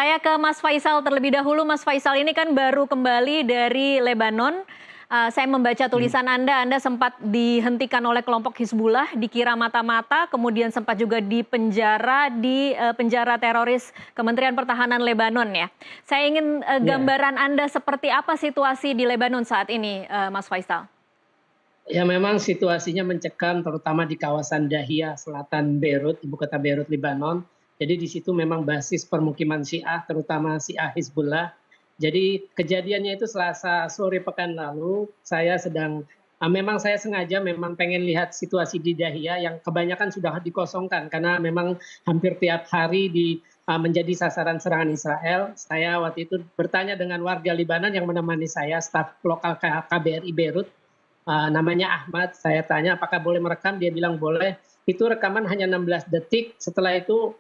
Saya ke Mas Faisal terlebih dahulu. Mas Faisal ini kan baru kembali dari Lebanon. Saya membaca tulisan Anda sempat dihentikan oleh kelompok Hizbullah, dikira mata-mata, kemudian sempat juga dipenjara di penjara teroris Kementerian Pertahanan Lebanon ya. Saya ingin Ya, gambaran Anda seperti apa situasi di Lebanon saat ini, Mas Faisal? ya memang situasinya mencekam terutama di kawasan Dahiyah Selatan Beirut, ibu kota Beirut, Lebanon. Jadi di situ memang basis permukiman Syiah, terutama Syiah Hizbullah. Jadi kejadiannya itu Selasa sore pekan lalu, memang saya sengaja memang pengen lihat situasi di Dahiyah yang kebanyakan sudah dikosongkan karena memang hampir tiap hari menjadi sasaran serangan Israel. Saya waktu itu bertanya dengan warga Libanon yang menemani saya, staf lokal KBRI Beirut, namanya Ahmad. Saya tanya apakah boleh merekam, dia bilang boleh. Itu rekaman hanya 16 detik. Setelah itu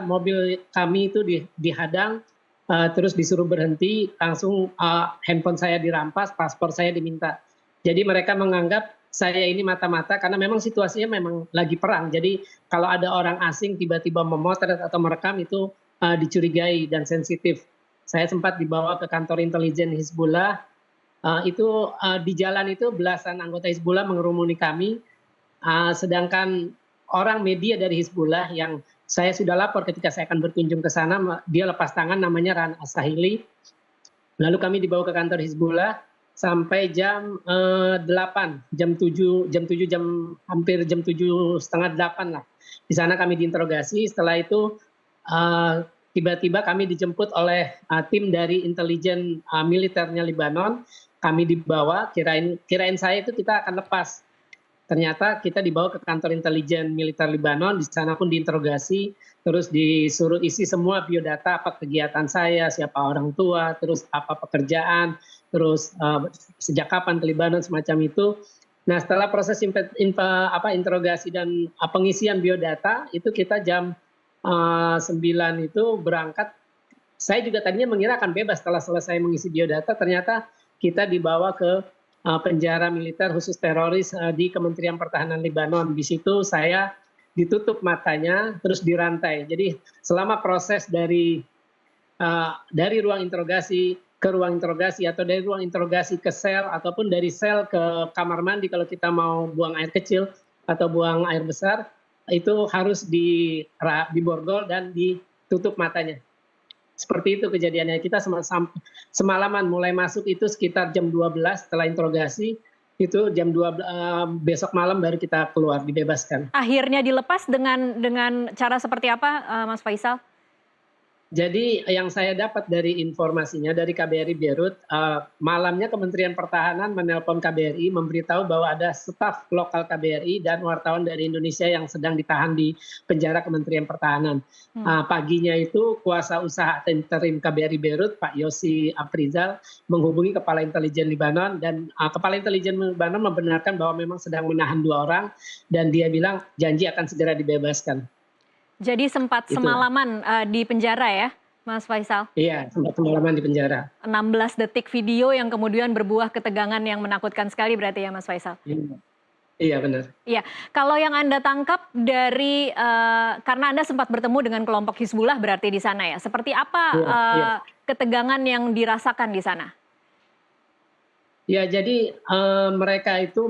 mobil kami itu dihadang, terus disuruh berhenti, langsung handphone saya dirampas, paspor saya diminta. Jadi mereka menganggap saya ini mata-mata karena memang situasinya memang lagi perang. Jadi kalau ada orang asing tiba-tiba memotret atau merekam itu dicurigai dan sensitif. Saya sempat dibawa ke kantor intelijen Hizbullah. Di jalan itu belasan anggota Hizbullah mengerumuni kami, sedangkan orang media dari Hizbullah yang saya sudah lapor ketika saya akan berkunjung ke sana, dia lepas tangan, namanya Ran Asahili. Lalu kami dibawa ke kantor Hizbullah sampai jam 8, hampir jam 7 setengah 8 lah. Di sana kami diinterogasi. Setelah itu tiba-tiba kami dijemput oleh tim dari intelijen militernya Lebanon. Kami dibawa, kirain saya itu kita akan lepas. Ternyata kita dibawa ke kantor intelijen militer Lebanon, di sana pun diinterogasi, terus disuruh isi semua biodata, apa kegiatan saya, siapa orang tua, terus apa pekerjaan, terus sejak kapan ke Lebanon, semacam itu. Nah, setelah proses interogasi dan pengisian biodata, itu kita jam 9 itu berangkat. Saya juga tadinya mengira akan bebas setelah selesai mengisi biodata, ternyata kita dibawa ke penjara militer khusus teroris di Kementerian Pertahanan Lebanon. Di situ saya ditutup matanya, terus dirantai. Jadi selama proses dari ruang interogasi ke ruang interogasi, atau dari ruang interogasi ke sel, ataupun dari sel ke kamar mandi kalau kita mau buang air kecil atau buang air besar, itu harus diborgol dan ditutup matanya. Seperti itu kejadiannya. Kita semalaman mulai masuk itu sekitar jam 12 setelah interogasi, itu jam 12 besok malam baru kita keluar, dibebaskan. Akhirnya dilepas dengan cara seperti apa, Mas Faisal? Jadi yang saya dapat dari informasinya dari KBRI Beirut, malamnya Kementerian Pertahanan menelpon KBRI memberitahu bahwa ada staf lokal KBRI dan wartawan dari Indonesia yang sedang ditahan di penjara Kementerian Pertahanan. Paginya itu kuasa usaha interim KBRI Beirut, Pak Yosi Aprizal, menghubungi Kepala Intelijen Libanon, dan Kepala Intelijen Libanon membenarkan bahwa memang sedang menahan 2 orang, dan dia bilang janji akan segera dibebaskan. Jadi sempat Itu. semalaman di penjara ya, Mas Faisal? Iya, sempat semalaman di penjara. 16 detik video yang kemudian berbuah ketegangan yang menakutkan sekali berarti ya, Mas Faisal? Iya, benar. Iya, kalau yang Anda tangkap dari karena Anda sempat bertemu dengan kelompok Hizbullah berarti di sana ya, seperti apa Iya, iya. ketegangan yang dirasakan di sana? Ya, jadi mereka itu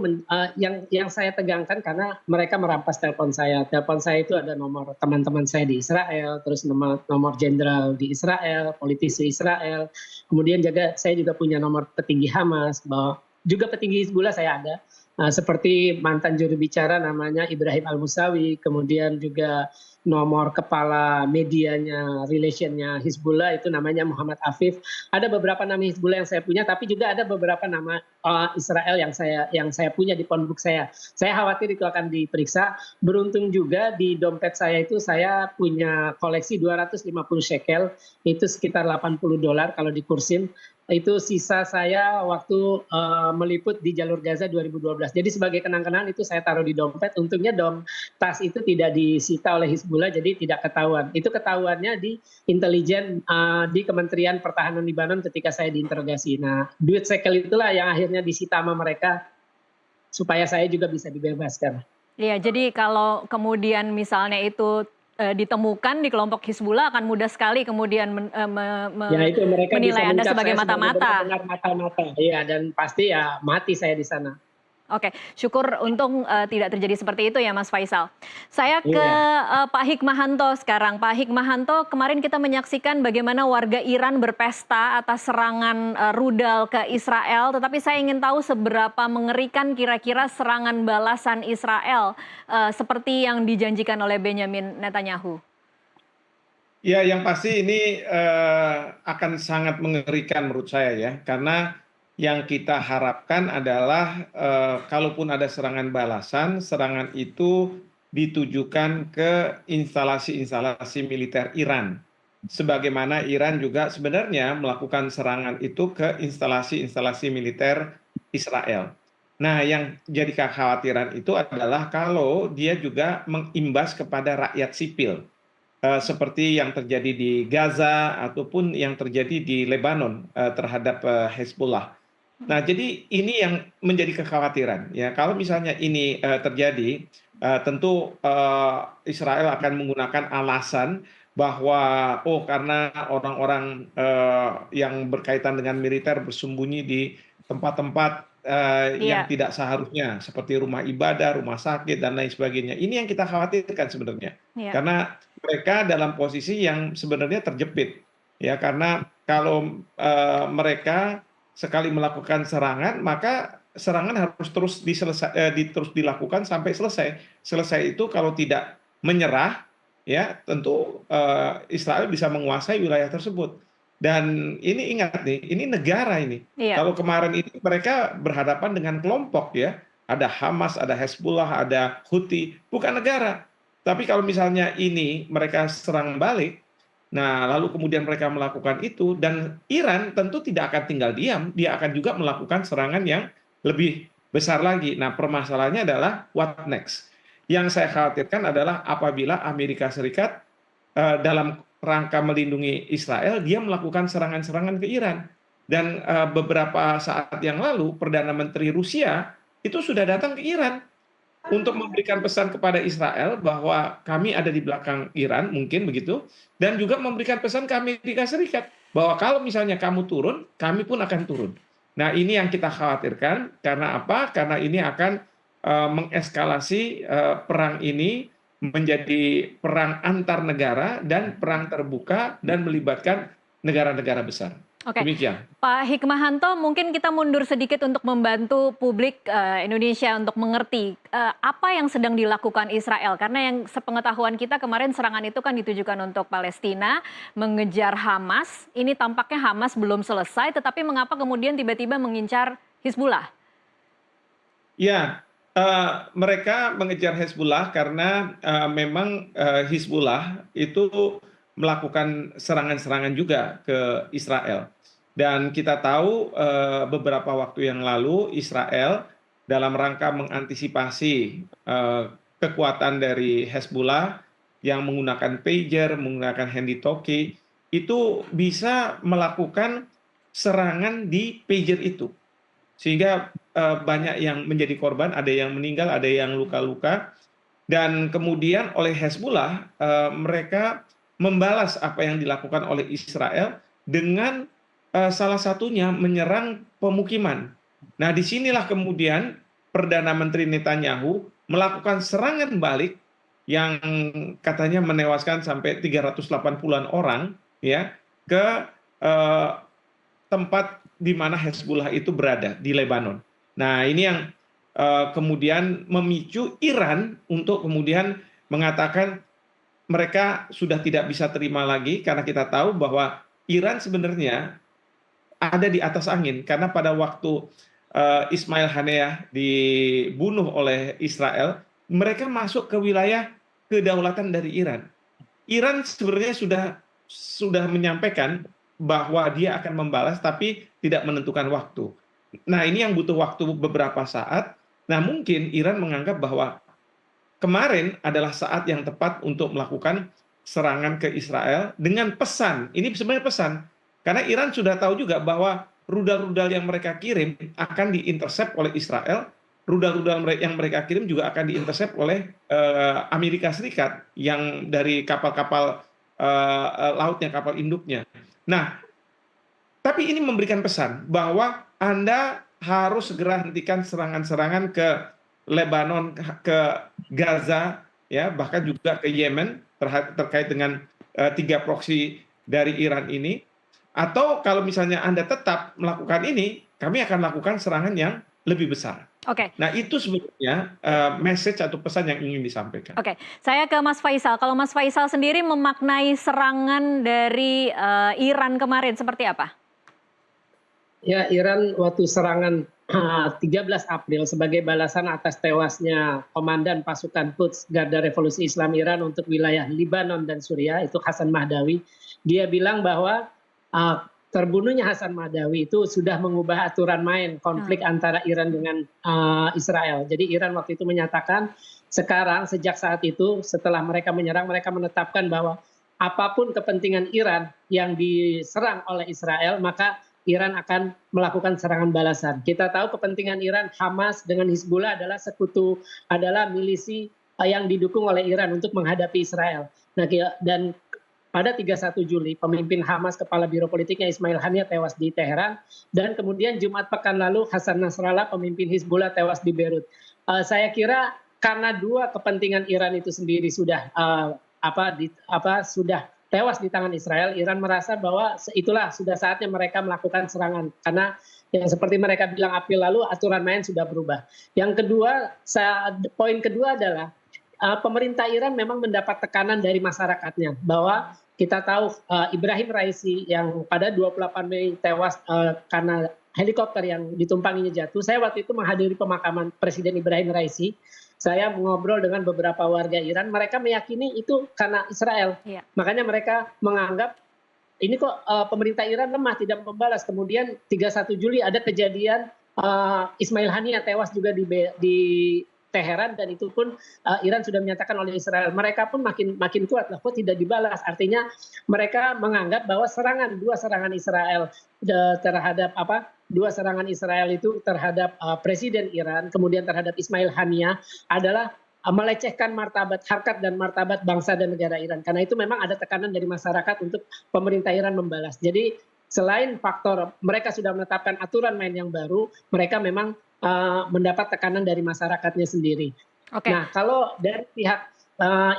yang saya tegangkan karena mereka merampas telepon saya. Telepon saya itu ada nomor teman-teman saya di Israel, terus nomor jenderal di Israel, politisi Israel. Kemudian saya juga punya nomor petinggi Hamas, juga petinggi Hizbullah saya ada. Seperti mantan juru bicara namanya Ibrahim Al-Musawi, kemudian juga nomor kepala medianya, relationnya Hizbullah itu namanya Muhammad Afif. Ada beberapa nama Hizbullah yang saya punya, tapi juga ada beberapa nama Israel yang saya punya di phonebook saya. Saya khawatir itu akan diperiksa. Beruntung juga di dompet saya itu saya punya koleksi 250 shekel, itu sekitar $80 kalau dikursin. Itu sisa saya waktu meliput di jalur Gaza 2012. Jadi sebagai kenang-kenangan itu saya taruh di dompet. Untungnya tas itu tidak disita oleh Hizbullah, jadi tidak ketahuan. Itu ketahuannya di intelijen di Kementerian Pertahanan Lebanon ketika saya diinterogasi. Nah, duit shekel itulah yang akhirnya disita sama mereka supaya saya juga bisa dibebaskan. Iya, jadi kalau kemudian misalnya itu ditemukan di kelompok Hizbullah akan mudah sekali kemudian Ya itu mereka bisa menilai Anda mencap sebagai saya sebagai mata-mata. benar-benar mata-mata. Iya, dan pasti ya mati saya di sana. Oke, syukur untung tidak terjadi seperti itu ya Mas Faisal. Saya ke Iya. Pak Hikmahanto sekarang. Pak Hikmahanto, kemarin kita menyaksikan bagaimana warga Iran berpesta atas serangan rudal ke Israel, tetapi saya ingin tahu seberapa mengerikan kira-kira serangan balasan Israel seperti yang dijanjikan oleh Benjamin Netanyahu. Ya, yang pasti ini akan sangat mengerikan menurut saya ya, karena yang kita harapkan adalah kalaupun ada serangan balasan, serangan itu ditujukan ke instalasi-instalasi militer Iran. Sebagaimana Iran juga sebenarnya melakukan serangan itu ke instalasi-instalasi militer Israel. Nah, yang jadi kekhawatiran itu adalah kalau dia juga mengimbas kepada rakyat sipil seperti yang terjadi di Gaza ataupun yang terjadi di Lebanon terhadap Hezbollah. Nah, jadi ini yang menjadi kekhawatiran ya. Kalau misalnya ini terjadi, tentu Israel akan menggunakan alasan bahwa karena orang-orang yang berkaitan dengan militer bersembunyi di tempat-tempat yang Iya, tidak seharusnya seperti rumah ibadah, rumah sakit dan lain sebagainya. Ini yang kita khawatirkan sebenarnya. iya. Karena mereka dalam posisi yang sebenarnya terjepit ya, karena kalau mereka sekali melakukan serangan maka serangan harus terus dilakukan sampai selesai. Selesai itu kalau tidak menyerah ya tentu Israel bisa menguasai wilayah tersebut. Dan ini ingat nih, ini negara ini. Iya. Kalau kemarin ini mereka berhadapan dengan kelompok ya, ada Hamas, ada Hezbollah, ada Houthi, bukan negara. Tapi kalau misalnya ini mereka serang balik, nah lalu kemudian mereka melakukan itu, dan Iran tentu tidak akan tinggal diam, dia akan juga melakukan serangan yang lebih besar lagi. Nah permasalahannya adalah what next? Yang saya khawatirkan adalah apabila Amerika Serikat dalam rangka melindungi Israel, dia melakukan serangan-serangan ke Iran. Dan beberapa saat yang lalu, Perdana Menteri Rusia itu sudah datang ke Iran untuk memberikan pesan kepada Israel bahwa kami ada di belakang Iran, mungkin begitu, dan juga memberikan pesan ke Amerika Serikat bahwa kalau misalnya kamu turun, kami pun akan turun. Nah, ini yang kita khawatirkan. Karena apa? Karena ini akan mengeskalasi perang ini menjadi perang antar negara dan perang terbuka dan melibatkan negara-negara besar. Oke, Demikian. Pak Hikmahanto, mungkin kita mundur sedikit untuk membantu publik Indonesia untuk mengerti apa yang sedang dilakukan Israel. Karena yang sepengetahuan kita kemarin serangan itu kan ditujukan untuk Palestina, mengejar Hamas. Ini tampaknya Hamas belum selesai, tetapi mengapa kemudian tiba-tiba mengincar Hizbullah? Ya, mereka mengejar Hezbollah karena memang Hizbullah itu melakukan serangan-serangan juga ke Israel. Dan kita tahu beberapa waktu yang lalu Israel dalam rangka mengantisipasi kekuatan dari Hezbollah yang menggunakan pager, menggunakan handy-talkie, itu bisa melakukan serangan di pager itu. Sehingga banyak yang menjadi korban, ada yang meninggal, ada yang luka-luka. Dan kemudian oleh Hezbollah, mereka membalas apa yang dilakukan oleh Israel dengan salah satunya menyerang pemukiman. Nah, disinilah kemudian Perdana Menteri Netanyahu melakukan serangan balik yang katanya menewaskan sampai 380-an orang ya ke eh, tempat di mana Hezbollah itu berada di Lebanon. Nah, ini yang kemudian memicu Iran untuk kemudian mengatakan mereka sudah tidak bisa terima lagi, karena kita tahu bahwa Iran sebenarnya ada di atas angin, karena pada waktu Ismail Haniyeh dibunuh oleh Israel, mereka masuk ke wilayah kedaulatan dari Iran. Iran sebenarnya sudah menyampaikan bahwa dia akan membalas tapi tidak menentukan waktu. Nah, ini yang butuh waktu beberapa saat. Nah, mungkin Iran menganggap bahwa kemarin adalah saat yang tepat untuk melakukan serangan ke Israel dengan pesan. Ini sebenarnya pesan. Karena Iran sudah tahu juga bahwa rudal-rudal yang mereka kirim akan diintercept oleh Israel rudal-rudal yang mereka kirim juga akan diintercept oleh Amerika Serikat yang dari kapal-kapal lautnya, kapal induknya. Nah, tapi ini memberikan pesan bahwa Anda harus segera hentikan serangan-serangan ke Lebanon, ke Gaza, ya, bahkan juga ke Yemen terkait dengan 3 proksi dari Iran ini. Atau kalau misalnya Anda tetap melakukan ini, kami akan lakukan serangan yang lebih besar. Oke. Nah, itu sebetulnya message atau pesan yang ingin disampaikan. Oke, saya ke Mas Faisal. Kalau Mas Faisal sendiri memaknai serangan dari Iran kemarin seperti apa? Ya, Iran waktu serangan 13 April sebagai balasan atas tewasnya komandan pasukan Quds Garda Revolusi Islam Iran untuk wilayah Libanon dan Suriah, itu Hasan Mahdawi. Dia bilang bahwa terbunuhnya Hasan Mahdawi itu sudah mengubah aturan main konflik antara Iran dengan Israel. Jadi Iran waktu itu menyatakan sekarang sejak saat itu setelah mereka menyerang, mereka menetapkan bahwa apapun kepentingan Iran yang diserang oleh Israel, maka Iran akan melakukan serangan balasan. Kita tahu kepentingan Iran, Hamas dengan Hizbullah adalah sekutu, adalah milisi yang didukung oleh Iran untuk menghadapi Israel. Nah, dan pada 31 Juli, pemimpin Hamas, kepala biro politiknya Ismail Haniyeh tewas di Teheran, dan kemudian Jumat pekan lalu Hasan Nasrallah, pemimpin Hizbullah, tewas di Beirut. Saya kira karena dua kepentingan Iran itu sendiri sudah sudah tewas di tangan Israel, Iran merasa bahwa itulah sudah saatnya mereka melakukan serangan. Karena yang seperti mereka bilang April lalu, aturan main sudah berubah. Yang kedua, poin kedua adalah pemerintah Iran memang mendapat tekanan dari masyarakatnya. Bahwa kita tahu Ibrahim Raisi yang pada 28 Mei tewas karena helikopter yang ditumpanginya jatuh. Saya waktu itu menghadiri pemakaman Presiden Ibrahim Raisi. Saya mengobrol dengan beberapa warga Iran, mereka meyakini itu karena Israel. Iya. Makanya mereka menganggap ini kok pemerintah Iran lemah, tidak membalas. Kemudian 31 Juli ada kejadian Ismail Haniyeh tewas juga di Teheran, dan itu pun Iran sudah menyatakan oleh Israel. Mereka pun makin kuat lah, kok tidak dibalas. Artinya mereka menganggap bahwa dua serangan Israel terhadap dua serangan Israel itu terhadap Presiden Iran, kemudian terhadap Ismail Haniyeh adalah melecehkan martabat, harkat dan martabat bangsa dan negara Iran. Karena itu memang ada tekanan dari masyarakat untuk pemerintah Iran membalas. Jadi selain faktor mereka sudah menetapkan aturan main yang baru, mereka memang mendapat tekanan dari masyarakatnya sendiri. Okay. Nah, kalau dari pihak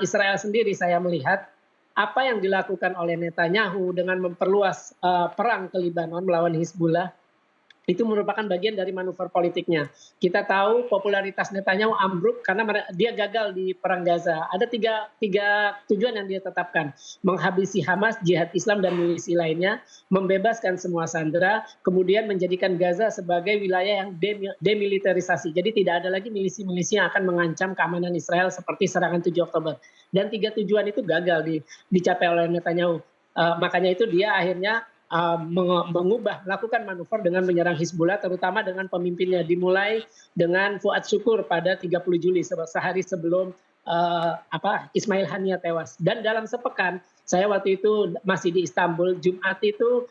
Israel sendiri, saya melihat apa yang dilakukan oleh Netanyahu dengan memperluas perang ke Libanon melawan Hizbullah, itu merupakan bagian dari manuver politiknya. Kita tahu popularitas Netanyahu ambruk karena dia gagal di perang Gaza. Ada tiga tujuan yang dia tetapkan. Menghabisi Hamas, jihad Islam, dan milisi lainnya. Membebaskan semua sandera. Kemudian menjadikan Gaza sebagai wilayah yang demilitarisasi. Jadi tidak ada lagi milisi-milisi yang akan mengancam keamanan Israel seperti serangan 7 Oktober. Dan 3 tujuan itu gagal dicapai oleh Netanyahu. Makanya itu dia akhirnya melakukan manuver dengan menyerang Hizbullah, terutama dengan pemimpinnya, dimulai dengan Fuad Syukur pada 30 Juli sehari sebelum Ismail Haniyeh tewas. Dan dalam sepekan, saya waktu itu masih di Istanbul, Jumat itu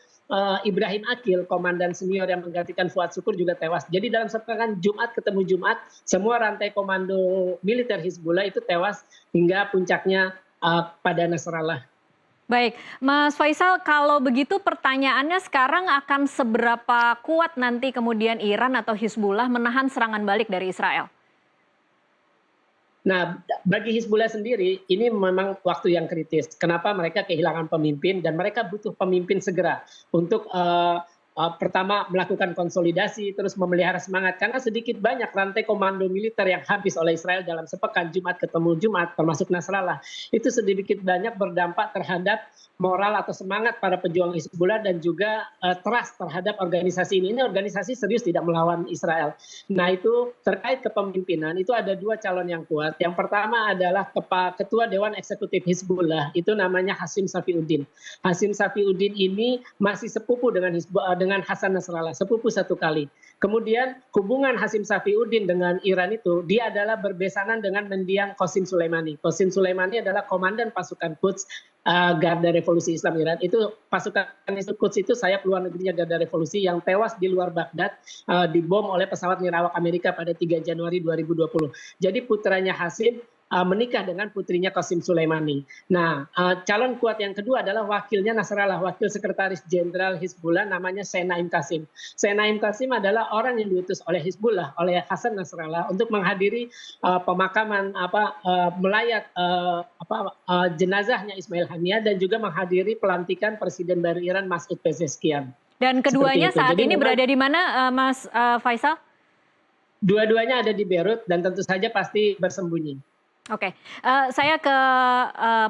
Ibrahim Akil, komandan senior yang menggantikan Fuad Syukur, juga tewas. Jadi dalam sepekan, Jumat ketemu Jumat, semua rantai komando militer Hizbullah itu tewas hingga puncaknya pada Nasrallah. Baik, Mas Faisal, kalau begitu pertanyaannya sekarang akan seberapa kuat nanti kemudian Iran atau Hizbullah menahan serangan balik dari Israel? Nah, bagi Hizbullah sendiri, ini memang waktu yang kritis. Kenapa? Mereka kehilangan pemimpin dan mereka butuh pemimpin segera untuk pertama melakukan konsolidasi, terus memelihara semangat. Karena sedikit banyak rantai komando militer yang habis oleh Israel dalam sepekan, Jumat ketemu Jumat, termasuk Nasrallah. Itu sedikit banyak berdampak terhadap moral atau semangat para pejuang Hizbullah dan juga trust terhadap organisasi ini. Ini organisasi serius tidak melawan Israel. Nah, itu terkait kepemimpinan, itu ada dua calon yang kuat. Yang pertama adalah Ketua Dewan Eksekutif Hizbullah, itu namanya Hashim Safiuddin. Hashim Safiuddin ini masih sepupu dengan dengan Hasan Nasrallah, sepupu satu kali. Kemudian hubungan Hasim Safiuddin dengan Iran itu, dia adalah berbesanan dengan mendiang Qasim Sulaimani. Qasim Sulaimani adalah komandan pasukan Quds, Garda Revolusi Islam Iran. Itu pasukan Quds itu sayap luar negerinya Garda Revolusi yang tewas di luar Baghdad, dibom oleh pesawat nirawak Amerika pada 3 Januari 2020. Jadi putranya Hasim menikah dengan putrinya Qasim Sulaimani. Nah, calon kuat yang kedua adalah wakilnya Nasrallah, wakil sekretaris jenderal Hizbullah namanya Senaim Qasim. Senaim Qasim adalah orang yang diutus oleh Hizbullah, oleh Hasan Nasrallah untuk menghadiri pemakaman melayat jenazahnya Ismail Haniyeh dan juga menghadiri pelantikan Presiden baru Iran Masoud Pezeshkian. Dan keduanya saat Jadi ini berada di mana, Mas Faisal? Dua-duanya ada di Beirut dan tentu saja pasti bersembunyi. Oke, saya ke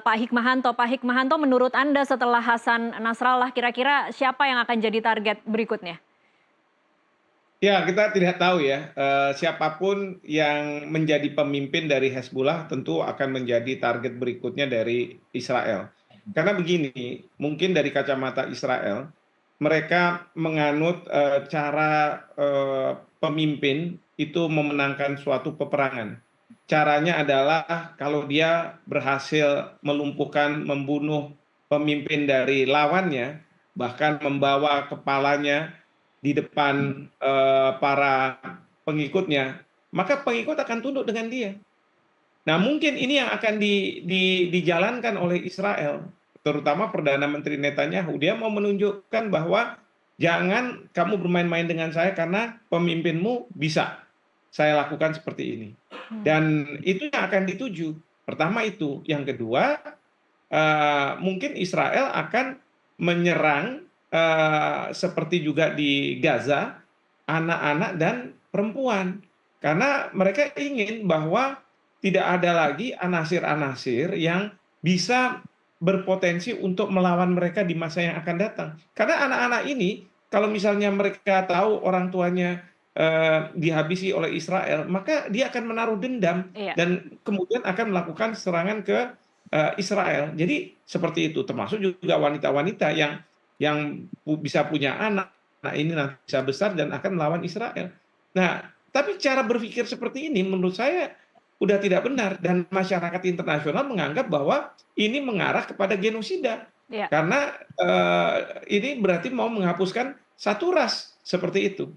Pak Hikmahanto. Pak Hikmahanto, menurut Anda setelah Hasan Nasrallah, kira-kira siapa yang akan jadi target berikutnya? Ya, kita tidak tahu ya, siapapun yang menjadi pemimpin dari Hezbollah tentu akan menjadi target berikutnya dari Israel. Karena begini, mungkin dari kacamata Israel, mereka menganut cara pemimpin itu memenangkan suatu peperangan. Caranya adalah kalau dia berhasil melumpuhkan, membunuh pemimpin dari lawannya, bahkan membawa kepalanya di depan para pengikutnya, maka pengikut akan tunduk dengan dia. Nah, mungkin ini yang akan dijalankan oleh Israel, terutama Perdana Menteri Netanyahu. Dia mau menunjukkan bahwa jangan kamu bermain-main dengan saya karena pemimpinmu bisa saya lakukan seperti ini. Dan itu yang akan dituju. Pertama itu. Yang kedua, mungkin Israel akan menyerang seperti juga di Gaza, anak-anak dan perempuan. Karena mereka ingin bahwa tidak ada lagi anasir-anasir yang bisa berpotensi untuk melawan mereka di masa yang akan datang. Karena anak-anak ini, kalau misalnya mereka tahu orang tuanya dihabisi oleh Israel, maka dia akan menaruh dendam dan kemudian akan melakukan serangan ke Israel. Jadi seperti itu, termasuk juga wanita-wanita yang bisa punya anak, nah ini nanti bisa besar dan akan melawan Israel. Nah, tapi cara berpikir seperti ini menurut saya udah tidak benar dan masyarakat internasional menganggap bahwa ini mengarah kepada genosida. Karena ini berarti mau menghapuskan satu ras seperti itu.